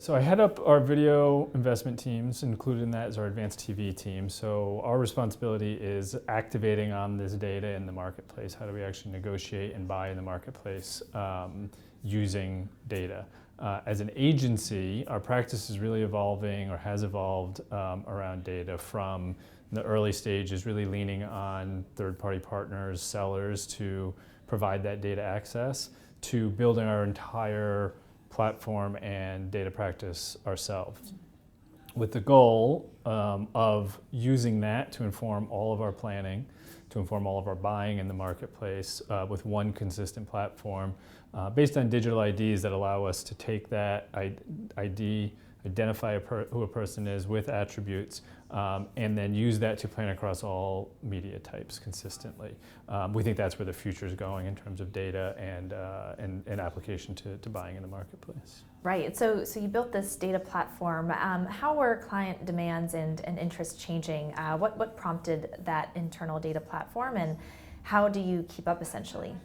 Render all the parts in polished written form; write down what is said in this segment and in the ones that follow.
So I head up our video investment teams, included in that is our advanced TV team. So our responsibility is activating on this data in the marketplace. How do we actually negotiate and buy in the marketplace using data? As an agency, our practice is really evolving or has evolved around data from the early stages, really leaning on third-party partners, sellers to provide that data access, to building our entire platform and data practice ourselves, with the goal of using that to inform all of our planning, to inform all of our buying in the marketplace with one consistent platform based on digital IDs that allow us to take that ID, identify who a person is with attributes, and then use that to plan across all media types consistently. We think that's where the future is going in terms of data and application to buying in the marketplace. Right, so you built this data platform. How were client demands and interest changing? What prompted that internal data platform, and how do you keep up essentially?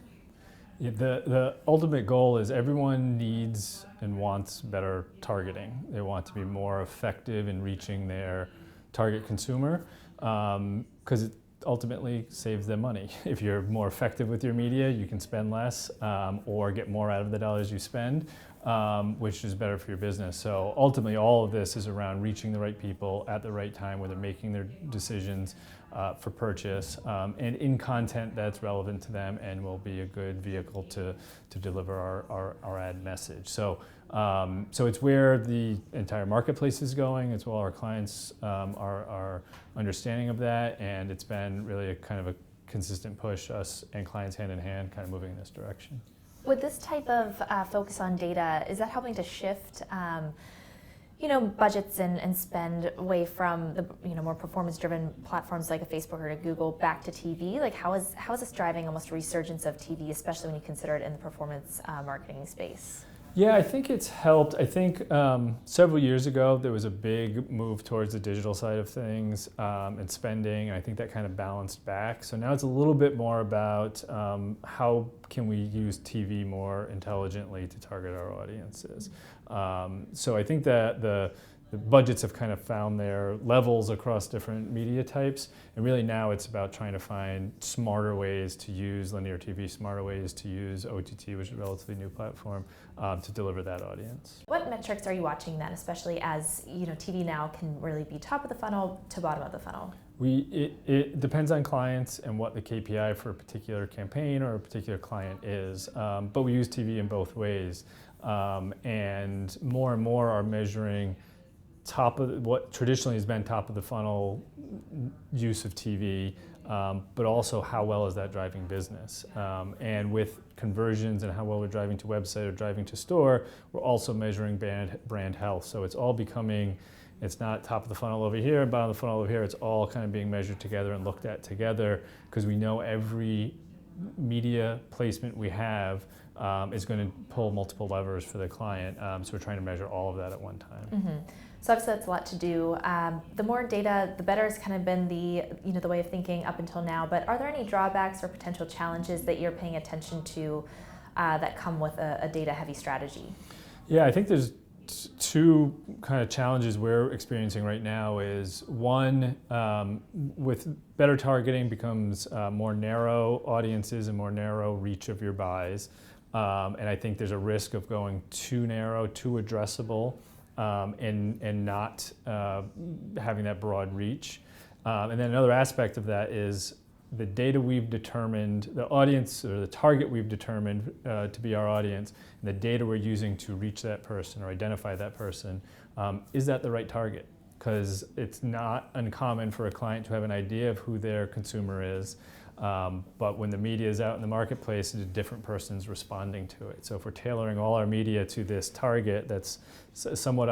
Yeah, the ultimate goal is everyone needs and wants better targeting. They want to be more effective in reaching their target consumer because it ultimately saves them money. If you're more effective with your media, you can spend less or get more out of the dollars you spend, which is better for your business. So ultimately all of this is around reaching the right people at the right time where they're making their decisions for purchase and in content that's relevant to them and will be a good vehicle to deliver our ad message. So it's where the entire marketplace is going. It's where our clients are understanding of that, and it's been really a kind of a consistent push, us and clients hand in hand, kind of moving in this direction. With this type of focus on data, is that helping to shift budgets and spend away from the more performance-driven platforms like a Facebook or a Google back to TV? Like how is this driving almost a resurgence of TV, especially when you consider it in the performance marketing space? Yeah, I think it's helped. I think several years ago there was a big move towards the digital side of things and spending, and I think that kind of balanced back. So now it's a little bit more about how can we use TV more intelligently to target our audiences. So I think that the budgets have kind of found their levels across different media types, and really now it's about trying to find smarter ways to use linear TV, smarter ways to use OTT, which is a relatively new platform, to deliver that audience. What metrics are you watching then, especially as TV now can really be top of the funnel to bottom of the funnel? It depends on clients and what the KPI for a particular campaign or a particular client is, but we use TV in both ways, and more are measuring top of what traditionally has been top of the funnel use of TV, but also how well is that driving business. And with conversions and how well we're driving to website or driving to store, we're also measuring brand health. So it's all becoming, it's not top of the funnel over here and bottom of the funnel over here, it's all kind of being measured together and looked at together, because we know every media placement we have is going to pull multiple levers for the client. So we're trying to measure all of that at one time. Mm-hmm. So obviously that's a lot to do. The more data, the better has kind of been the way of thinking up until now. But are there any drawbacks or potential challenges that you're paying attention to that come with a data-heavy strategy? Yeah, I think there's two kind of challenges we're experiencing right now. Is one, with better targeting becomes more narrow audiences and more narrow reach of your buys. And I think there's a risk of going too narrow, too addressable, and not having that broad reach. And then another aspect of that is the data we've determined, the audience or the target we've determined to be our audience, and the data we're using to reach that person or identify that person, is that the right target? Because it's not uncommon for a client to have an idea of who their consumer is, but when the media is out in the marketplace, a different person's responding to it. So if we're tailoring all our media to this target that's somewhat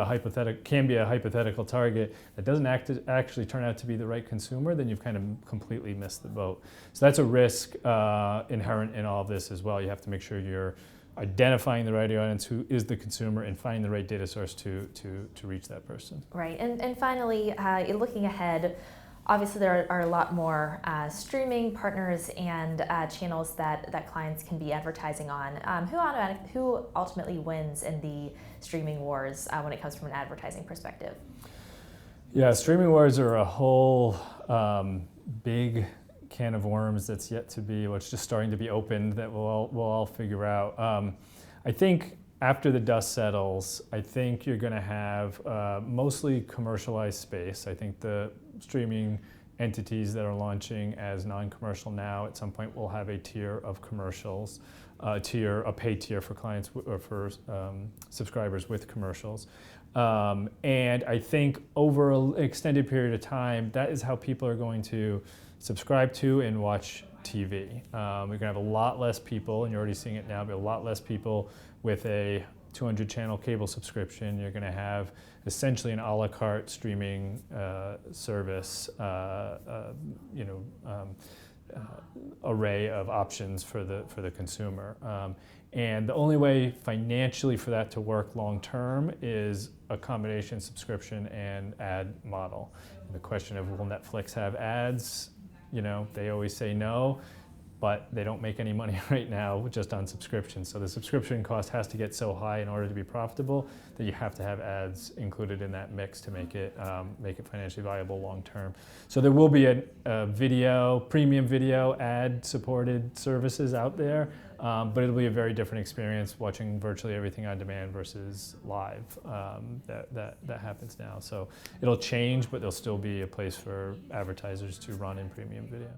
can be a hypothetical target that doesn't actually turn out to be the right consumer, then you've kind of completely missed the boat. So that's a risk inherent in all of this as well. You have to make sure you're identifying the right audience, who is the consumer, and finding the right data source to reach that person. Right, and finally, looking ahead, obviously there are a lot more streaming partners and channels that clients can be advertising on. Who ultimately wins in the streaming wars when it comes from an advertising perspective? Yeah, streaming wars are a whole big can of worms that's yet to be, well, it's just starting to be opened, that we'll all figure out. I think after the dust settles, I think you're going to have mostly commercialized space. I think the streaming entities that are launching as non-commercial now at some point will have a tier of commercials, a pay tier for clients or for subscribers with commercials. And I think over an extended period of time, that is how people are going to subscribe to and watch TV. We're going to have a lot less people, and you're already seeing it now, but a lot less people with a 200 channel cable subscription. You're going to have essentially an a la carte streaming service, array of options for the consumer. And the only way financially for that to work long term is a combination subscription and ad model. And the question of, will Netflix have ads? They always say no, but they don't make any money right now just on subscriptions. So the subscription cost has to get so high in order to be profitable that you have to have ads included in that mix to make it financially viable long term. So there will be a premium video ad-supported services out there, but it'll be a very different experience watching virtually everything on demand versus live that happens now. So it'll change, but there'll still be a place for advertisers to run in premium video.